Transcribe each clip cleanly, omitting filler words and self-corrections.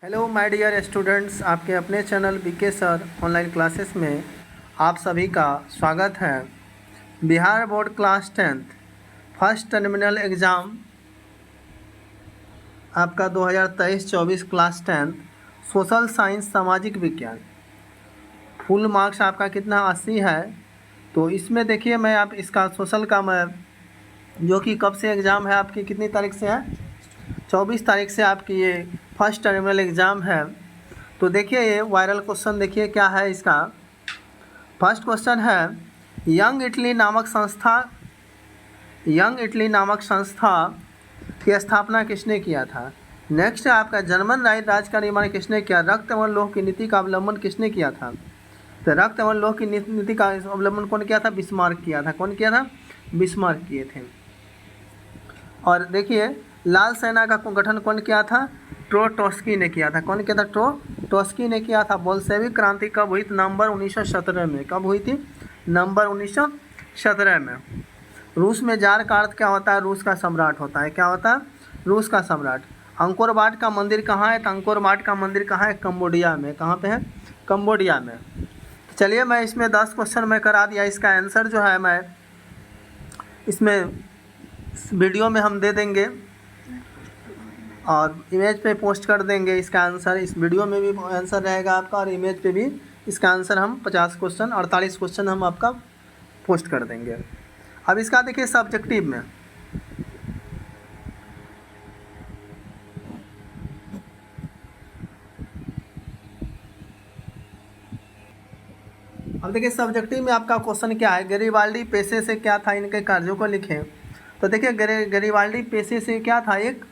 Hello my dear students, आपके अपने channel BK sir online classes में आप सभी का स्वागत है। Bihar board class 10th first terminal exam आपका 2023-24 क्लास 10th सोशल साइंस सामाजिक विज्ञान। फुल मार्क्स आपका कितना 80 है। तो इसमें देखिए मैं आप इसका सोशल का मैं जो कि कब से एग्ज़ाम है आपकी कितनी तारीख से है, 24 तारीख से आपकी ये फर्स्ट टर्मिनल एग्ज़ाम है। तो देखिए ये वायरल क्वेश्चन देखिए क्या है इसका। फर्स्ट क्वेश्चन है यंग इटली नामक संस्था की स्थापना किसने किया था। नेक्स्ट है आपका जर्मन राज का निर्माण किसने किया। रक्त एवं लौह की नीति का अवलंबन किसने किया था। तो रक्त एवं लौह की नीति का अवलंबन कौन किया था, बिस्मार्क किया था। कौन किया था, बिस्मार्क किए थे। और देखिए लाल सेना का गठन कौन किया था, ट्रोट्स्की ने किया था। कौन किया था, ट्रोट्स्की ने किया था। बोल्शेविक क्रांति कब हुई थी, नवंबर 1917 में। कब हुई थी, नवंबर 1917 में। रूस में जार का अर्थ क्या होता है, रूस का सम्राट होता है। क्या होता है, रूस का सम्राट। अंकोर वाट का मंदिर कहाँ है, तो अंकोर वाट का मंदिर कहाँ है, कंबोडिया में। कहाँ पे है, कंबोडिया में। चलिए मैं इसमें 10 क्वेश्चन मैं करा दिया। इसका आंसर जो है मैं इसमें वीडियो में हम दे देंगे और इमेज पे पोस्ट कर देंगे इसका आंसर। इस वीडियो में भी आंसर रहेगा आपका और इमेज पे भी इसका आंसर हम 50 क्वेश्चन 48 क्वेश्चन हम आपका पोस्ट कर देंगे। अब इसका देखिए सब्जेक्टिव में अब देखिए सब्जेक्टिव में आपका क्वेश्चन क्या है, गैरिबाल्डी पेशे से क्या था, इनके कार्यों को लिखें। तो देखिए गैरिबाल्डी पेशे से क्या था, एक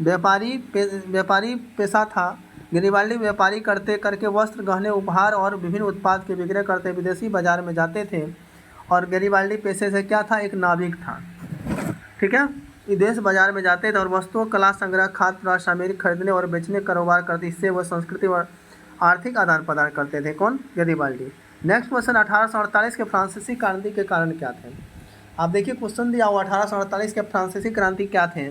व्यापारी पेशा था। गैरिबाल्डी व्यापारी करके वस्त्र, गहने, उपहार और विभिन्न उत्पाद के विक्रय करते विदेशी बाजार में जाते थे। और गैरिबाल्डी पेशे से क्या था, एक नाविक था। ठीक है, विदेश बाजार में जाते थे और वस्तुओं, कला संग्रह, खाद्य पदार्थ सामग्री खरीदने और बेचने का कारोबार करते। इससे वह संस्कृति और आर्थिक आदान प्रदान करते थे। कौन, गैरिबाल्डी। नेक्स्ट क्वेश्चन 1848 के फ्रांसीसी क्रांति के कारण क्या थे। आप देखिए क्वेश्चन दिया हुआ 1848 के फ्रांसीसी क्रांति क्या थे।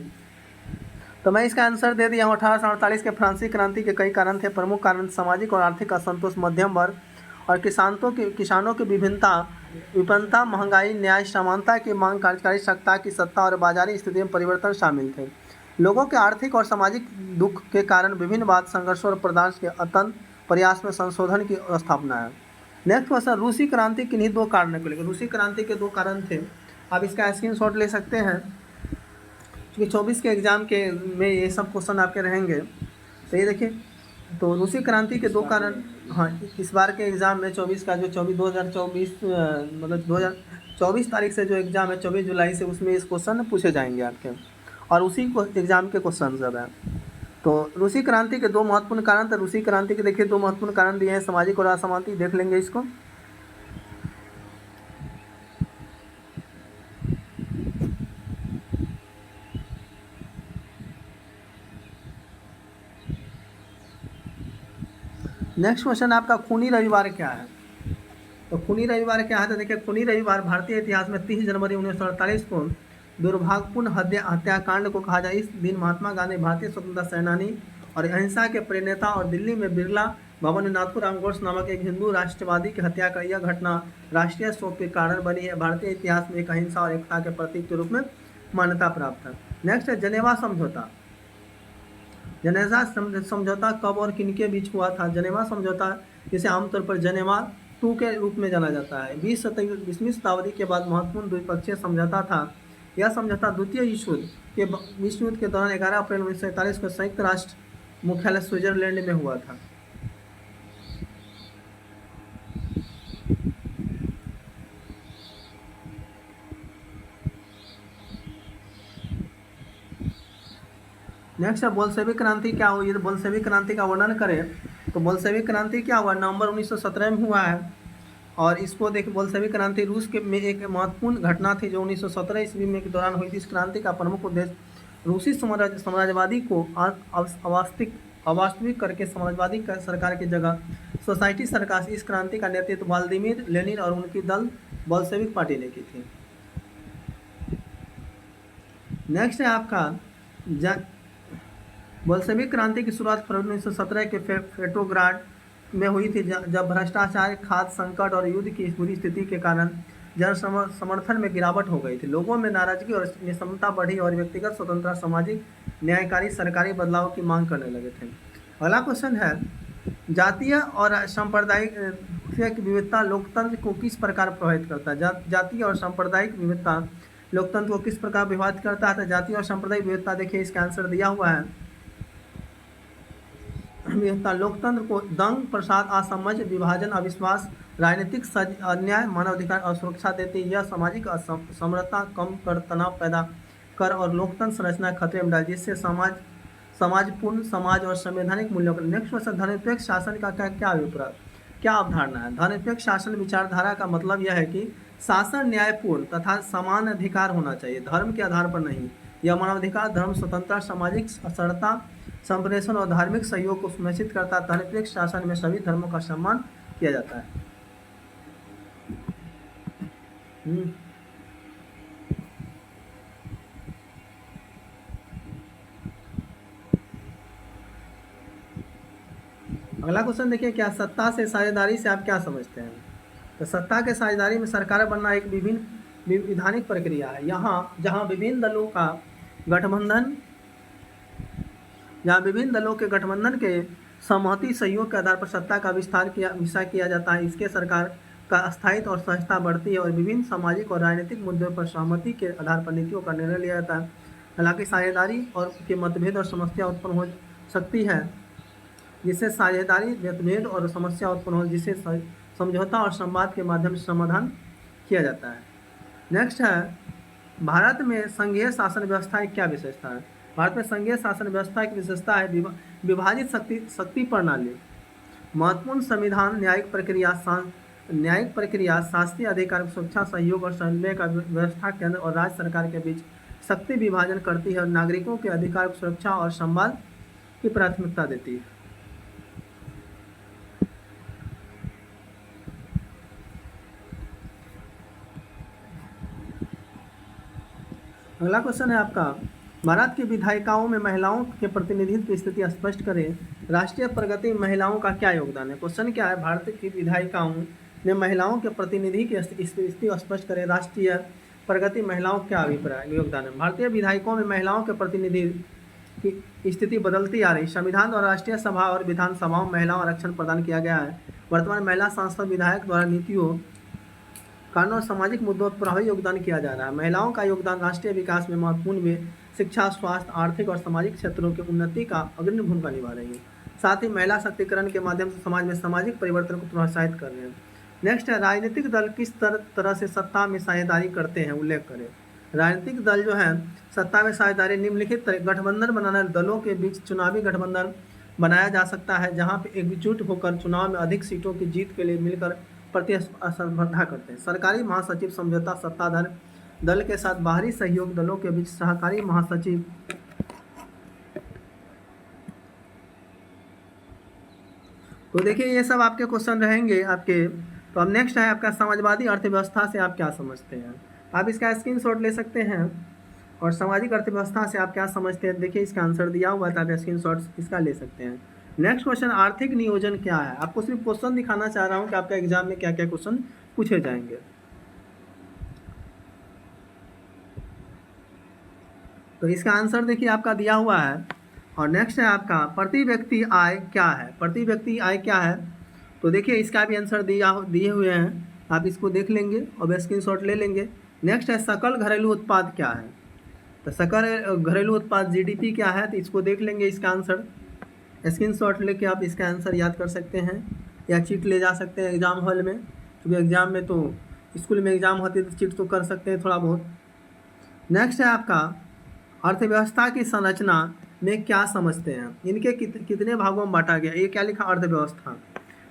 तो मैं इसका आंसर दे दिया हूँ। 1848 के फ्रांसीसी क्रांति के कई कारण थे। प्रमुख कारण सामाजिक और आर्थिक असंतोष, मध्यम वर्ग और किसानों की विभिन्नता, महंगाई, न्याय समानता की मांग, कार्यकारी सत्ता की सत्ता और बाजारी स्थिति में परिवर्तन शामिल थे। लोगों के आर्थिक और सामाजिक दुख के कारण विभिन्न वाद, संघर्षों और प्रयास के अतंत प्रयास में संशोधन की स्थापना है। नेक्स्ट क्वेश्चन, रूसी क्रांति किन्हीं दो कारणों को लेकर। रूसी क्रांति के दो कारण थे। आप इसका स्क्रीनशॉट ले सकते हैं क्योंकि 24 के एग्ज़ाम के में ये सब क्वेश्चन आपके रहेंगे। तो ये देखिए, तो रूसी क्रांति के दो कारण, हाँ इस बार के एग्ज़ाम में 24 का जो 2024 मतलब 2024 तारीख से जो एग्ज़ाम है 24 जुलाई से, उसमें इस क्वेश्चन पूछे जाएंगे आपके और उसी एग्ज़ाम के क्वेश्चन सब हैं। तो रूसी क्रांति के दो महत्वपूर्ण कारण थे। रूसी क्रांति के देखिए दो महत्वपूर्ण कारण दिए हैं, सामाजिक और असमानता। देख लेंगे इसको। नेक्स्ट क्वेश्चन आपका खूनी रविवार क्या है। तो खूनी रविवार क्या है, तो देखिए खूनी रविवार भारतीय इतिहास में 30 जनवरी 1948 को दुर्भाग्यपूर्ण हत्याकांड को कहा जाए। इस दिन महात्मा गांधी, भारतीय स्वतंत्रता सेनानी और अहिंसा के प्रणेता, और दिल्ली में बिरला भवन में नाथूराम गोड्से नामक एक हिंदू राष्ट्रवादी की हत्या का यह घटना राष्ट्रीय शोक के कारण बनी है। भारतीय इतिहास में एक अहिंसा और एकता के प्रतीक के रूप में मान्यता प्राप्त है। नेक्स्ट है जेनेवा समझौता। जेनेवा समझौता कब और किनके बीच हुआ था। जेनेवा समझौता जिसे आमतौर पर जेनेवा 2 के रूप में जाना जाता है, 20वीं शताब्दी के बाद महत्वपूर्ण द्विपक्षीय समझौता था। यह समझौता द्वितीय विश्व युद्ध के दौरान 11 अप्रैल 1947 को संयुक्त राष्ट्र मुख्यालय स्विट्जरलैंड में हुआ था। नेक्स्ट है बोल्शेविक क्रांति क्या हुई। तो बोल्शेविक क्रांति का वर्णन करें तो बोल्शेविक क्रांति क्या हुआ, नवंबर 1917 में हुआ है। और इसको देखिए, बोल्शेविक क्रांति रूस के में एक महत्वपूर्ण घटना थी जो 1917 ईस्वी में के दौरान हुई थी। इस क्रांति का प्रमुख उद्देश्य रूसी साम्राज्यवादी को अवास्तविक करके समाजवादी सरकार की जगह सोसाइटी सरकार। इस क्रांति का नेतृत्व व्लादिमीर लेनिन और उनकी दल बोल्शेविक पार्टी ने की थी। नेक्स्ट है आपका बोल्शेविक क्रांति की शुरुआत फरवरी 1917 के पेट्रोग्राड में हुई थी, जब भ्रष्टाचार, खाद्य संकट और युद्ध की बुरी स्थिति के कारण जन समर्थन में गिरावट हो गई थी। लोगों में नाराजगी और निस्समता बढ़ी और व्यक्तिगत स्वतंत्रता, सामाजिक न्यायकारी, सरकारी बदलाव की मांग करने लगे थे। अगला क्वेश्चन है, जातीय और सांप्रदायिक विविधता लोकतंत्र को किस प्रकार प्रभावित करता है? जातीय और सांप्रदायिक विविधता लोकतंत्र को किस प्रकार प्रभावित करता है? तो जातीय और सांप्रदायिक विविधता, देखिए इसका आंसर दिया हुआ है। विविधता लोकतंत्र को दंग, प्रसाद, असमझ, विभाजन, अविश्वास, राजनीतिक अन्याय, मानवाधिकार और सुरक्षा देती है। यह सामाजिक असमरसता कम कर, तनाव पैदा कर और लोकतंत्र संरचना खतरे में डाल, जिससे समाजपूर्ण समाज और संवैधानिक मूल्यों का। नेक्स्ट क्वेश्चन, धर्मनिरपेक्ष शासन का क्या अभिप्राय, क्या अवधारणा है? धर्मनिरपेक्ष शासन विचारधारा का मतलब यह है कि शासन न्यायपूर्ण तथा समान अधिकार होना चाहिए, धर्म के आधार पर नहीं। यह मानवाधिकार, धर्म स्वतंत्रता, सामाजिक असरता, संप्रेषण और धार्मिक सहयोग को सुनिश्चित करता है। धर्मनिरपेक्ष शासन में सभी धर्मों का सम्मान किया जाता है। अगला क्वेश्चन देखिए, क्या सत्ता से साझेदारी से आप क्या समझते हैं? तो सत्ता के साझेदारी में सरकार बनना एक विधानिक प्रक्रिया है। जहां विभिन्न दलों के गठबंधन के सहमति सहयोग के आधार पर सत्ता का विस्तार किया जाता है। इसके सरकार का स्थायित्व और सहजता बढ़ती है और विभिन्न सामाजिक और राजनीतिक मुद्दों पर सहमति के आधार पर नीतियों का निर्णय लिया जाता है। हालांकि साझेदारी और के मतभेद और समस्या उत्पन्न हो सकती है, जिससे साझेदारी मतभेद और समस्या उत्पन्न हो, जिसे समझौता और संवाद के माध्यम से समाधान किया जाता है। नेक्स्ट है, भारत में संघीय शासन व्यवस्था की क्या विशेषता है? भारत में संघीय शासन व्यवस्था की विशेषता है विभाजित शक्ति प्रणाली, महत्वपूर्ण संविधान, न्यायिक प्रक्रिया, शास्त्रीय अधिकार, सुरक्षा, सहयोग और समन्वय का व्यवस्था केंद्र और राज्य सरकार के बीच शक्ति विभाजन करती है और नागरिकों के अधिकार की सुरक्षा और संवाद की प्राथमिकता देती है। अगला क्वेश्चन है आपका, भारत की विधायिकाओं में महिलाओं के प्रतिनिधित्व की स्थिति स्पष्ट करें। राष्ट्रीय प्रगति में महिलाओं का क्या योगदान है? क्वेश्चन क्या है, भारत की विधायिकाओं में महिलाओं के प्रतिनिधि की स्थिति स्पष्ट करें। राष्ट्रीय प्रगति महिलाओं का क्या अभिप्राय योगदान है? भारतीय विधायिकाओं में महिलाओं के प्रतिनिधि की स्थिति बदलती आ रही। संविधान द्वारा राष्ट्रीय सभा और विधानसभाओं में महिलाओं आरक्षण प्रदान किया गया है। वर्तमान महिला सांसद विधायक द्वारा नीतियों, कानून और सामाजिक मुद्दों पर प्रभावी योगदान किया जा रहा है। महिलाओं का योगदान राष्ट्रीय विकास में महत्वपूर्ण में शिक्षा, स्वास्थ्य, आर्थिक और सामाजिक क्षेत्रों की उन्नति का अग्रणी भूमिका निभा रही है। साथ ही महिला शक्तिकरण के माध्यम से समाज में सामाजिक परिवर्तन को प्रोत्साहित कर रहे हैं। नेक्स्ट है, राजनीतिक दल किस तरह से सत्ता में साझेदारी करते हैं, उल्लेख करें। राजनीतिक दल जो है सत्ता में साझेदारी निम्नलिखित गठबंधन बनाना, दलों के बीच चुनावी गठबंधन बनाया जा सकता है, जहां पे एकजुट होकर चुनाव में अधिक सीटों की जीत के लिए मिलकर प्रतिस्पर्धा करते हैं। सरकारी महासचिव समझौता, सत्ताधार दल के साथ बाहरी सहयोग, दलों के बीच सहकारी महासचिव। तो देखिए ये सब आपके क्वेश्चन रहेंगे आपके। तो अब नेक्स्ट है आपका, समाजवादी अर्थव्यवस्था से आप क्या समझते हैं? आप इसका स्क्रीनशॉट ले सकते हैं और सामाजिक अर्थव्यवस्था से आप क्या समझते हैं, देखिए इसका आंसर दिया हुआ था, आप स्क्रीनशॉट इसका ले सकते हैं। नेक्स्ट क्वेश्चन, आर्थिक नियोजन क्या है? आपको सिर्फ क्वेश्चन दिखाना चाह रहा हूँ कि आपका एग्जाम में क्या क्या क्वेश्चन पूछे जाएंगे। तो इसका आंसर देखिए आपका दिया हुआ है। और नेक्स्ट है आपका, प्रति व्यक्ति आय क्या है? प्रति व्यक्ति आय क्या है? तो देखिए इसका भी आंसर दिए हुए हैं, आप इसको देख लेंगे और स्क्रीनशॉट ले लेंगे। नेक्स्ट है, सकल घरेलू उत्पाद क्या है? तो सकल घरेलू उत्पाद जीडीपी क्या है? तो इसको देख लेंगे, इसका आंसर स्क्रीनशॉट लेके आप इसका आंसर याद कर सकते हैं या चीट ले जा सकते हैं एग्जाम हॉल में, क्योंकि एग्जाम में तो स्कूल में एग्जाम होती है तो चीट तो कर सकते हैं थोड़ा बहुत। नेक्स्ट है आपका, अर्थव्यवस्था की संरचना में क्या समझते हैं? इनके कितने भागों में बांटा गया? ये क्या लिखा, अर्थव्यवस्था।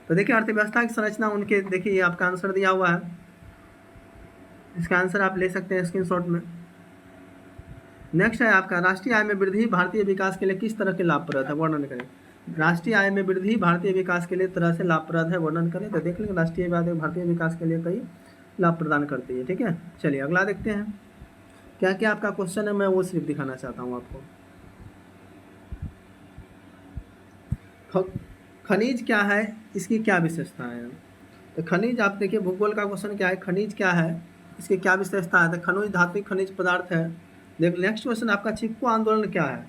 तो देखिए अर्थव्यवस्था की संरचना उनके, देखिए ये आपका आंसर दिया हुआ है, इसका आंसर आप ले सकते हैं स्क्रीनशॉट में। नेक्स्ट है आपका, राष्ट्रीय आय में वृद्धि भारतीय विकास के लिए किस तरह के लाभप्रद है, वर्णन करें। राष्ट्रीय आय में वृद्धि भारतीय विकास के लिए तरह से लाभप्रद है, वर्णन करें। तो देख लेंगे राष्ट्रीय आय भारतीय विकास के लिए कई लाभ प्रदान करती है। ठीक है, चलिए अगला देखते हैं क्या क्या आपका क्वेश्चन है, मैं वो सिर्फ दिखाना चाहता हूँ आपको। खनिज क्या है, इसकी क्या विशेषताएं हैं? तो खनिज आप देखिए, भूगोल का क्वेश्चन क्या है, खनिज क्या है, इसकी क्या विशेषता है? तो खनिज धात्विक खनिज पदार्थ है। देख नेक्स्ट क्वेश्चन आपका, चिपको आंदोलन क्या है?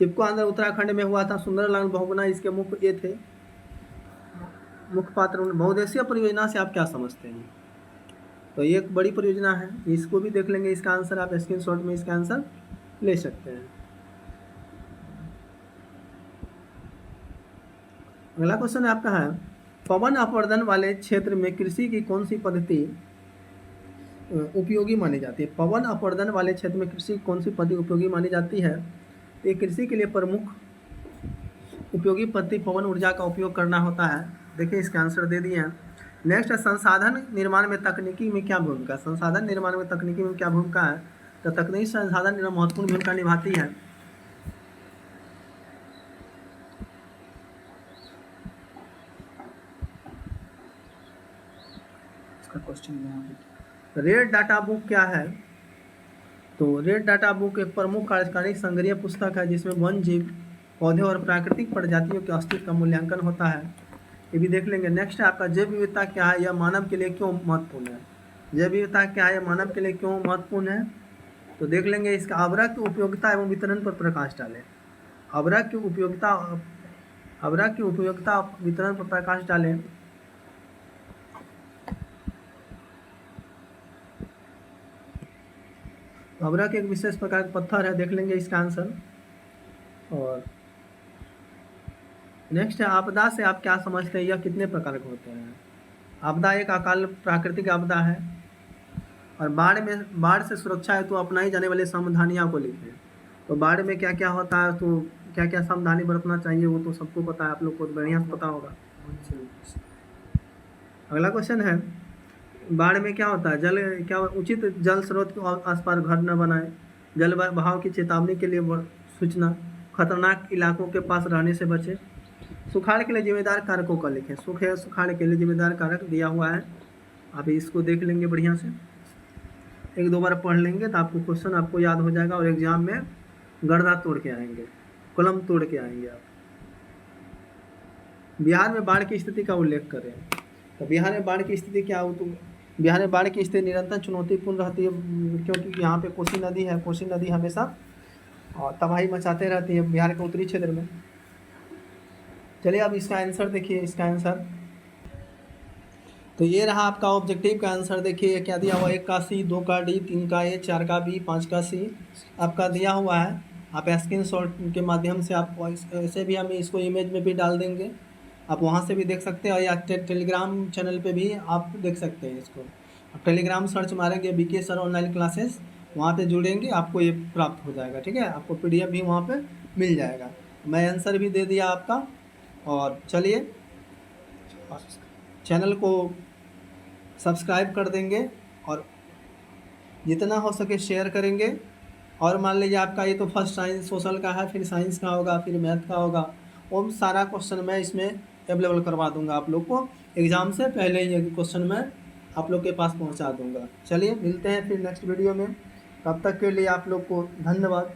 चिपको आंदोलन उत्तराखंड में हुआ था, सुंदरलाल बहुगुणा इसके मुख्य ये थे, मुख्य पात्र। बहुउद्देशीय परियोजना से आप क्या समझते हैं? तो ये एक बड़ी परियोजना है, इसको भी देख लेंगे। इसका आंसर आप स्क्रीनशॉट में इसका आंसर ले सकते हैं। अगला क्वेश्चन आपका है, पवन अपवर्तन वाले क्षेत्र में कृषि की कौन सी पद्धति उपयोगी मानी जाती है? पवन अपवर्तन वाले क्षेत्र में कृषि की कौन सी पद्धति उपयोगी मानी जाती है? ये कृषि के लिए प्रमुख उपयोगी पद्धति पवन ऊर्जा का उपयोग करना होता है। देखिए इसका आंसर दे दिए हैं। नेक्स्ट है, संसाधन निर्माण में तकनीकी में क्या भूमिका? संसाधन निर्माण में तकनीकी में क्या भूमिका है? तो तकनीकी संसाधन निर्माण महत्वपूर्ण भूमिका निभाती है। इसका क्वेश्चन रेड डाटा बुक क्या है? तो रेड डाटा बुक एक प्रमुख कार्यकारी संग्रह पुस्तक है जिसमें वन जीव, पौधे और प्राकृतिक प्रजातियों के अस्तित्व का मूल्यांकन होता है। ये भी देख लेंगे। नेक्स्ट है आपका, जैव विविधता क्या है, यह मानव के लिए क्यों महत्वपूर्ण है? जैव विविधता क्या है, यह मानव के लिए क्यों महत्वपूर्ण है? तो देख लेंगे इसका, अवरक की उपयोगिता एवं वितरण पर प्रकाश डालें। अवरक की उपयोगिता वितरण पर प्रकाश डालें। अवरक एक विशेष प्रकार का पत्थर है, देख लेंगे इसका आंसर। और नेक्स्ट है, आपदा से आप क्या समझते हैं, यह कितने प्रकार के होते हैं? आपदा एक अकाल प्राकृतिक आपदा है। और बाढ़ से सुरक्षा है तो अपनाई जाने वाले सावधानियों को लिखें। तो बाढ़ में क्या क्या होता है, तो क्या क्या सावधानी बरतना चाहिए, वो तो सबको पता है, आप लोग को बढ़िया से पता होगा। अगला क्वेश्चन है, बाढ़ में क्या होता है, क्या उचित जल स्रोत के आसपास घर न बनाए, जल बहाव की चेतावनी के लिए सूचना, खतरनाक इलाकों के पास रहने से बचे, सुखाड़ के लिए जिम्मेदार कारकों का लिखें। सुखाड़ के लिए जिम्मेदार कारक दिया हुआ है, आप इसको देख लेंगे बढ़िया से, एक दो बार पढ़ लेंगे तो आपको क्वेश्चन आपको याद हो जाएगा और एग्जाम में गर्दा तोड़ के आएंगे, कलम तोड़ के आएंगे आप। बिहार में बाढ़ की स्थिति का उल्लेख करें। तो बिहार में बाढ़ की स्थिति क्या हो, तो बिहार में बाढ़ की स्थिति निरंतर चुनौतीपूर्ण रहती है, क्योंकि यहाँ पे कोसी नदी है। कोसी नदी हमेशा तबाही मचाते रहती है बिहार के उत्तरी क्षेत्र में। चलिए अब इसका आंसर देखिए, इसका आंसर तो ये रहा आपका ऑब्जेक्टिव का आंसर। देखिए क्या दिया हुआ, 1 का सी, 2 का डी, 3 का ए, 4 का बी, 5 का सी आपका दिया हुआ है। आप स्क्रीनशॉट के माध्यम से आप ऐसे भी हम इसको इमेज में भी डाल देंगे, आप वहाँ से भी देख सकते हैं, या टेलीग्राम चैनल पे भी आप देख सकते हैं इसको। आप टेलीग्राम सर्च मारेंगे बीके सर ऑनलाइन क्लासेस, वहाँ पे जुड़ेंगे, आपको ये प्राप्त हो जाएगा। ठीक है, आपको PDF भी वहाँ पे मिल जाएगा। मैं आंसर भी दे दिया आपका। और चलिए चैनल को सब्सक्राइब कर देंगे और जितना हो सके शेयर करेंगे। और मान लीजिए आपका ये तो फर्स्ट साइंस सोशल का है, फिर साइंस का होगा, फिर मैथ का होगा, वो सारा क्वेश्चन मैं इसमें अवेलेबल करवा दूंगा आप लोग को। एग्ज़ाम से पहले ये क्वेश्चन मैं आप लोग के पास पहुंचा दूंगा। चलिए मिलते हैं फिर नेक्स्ट वीडियो में, तब तक के लिए आप लोग को धन्यवाद।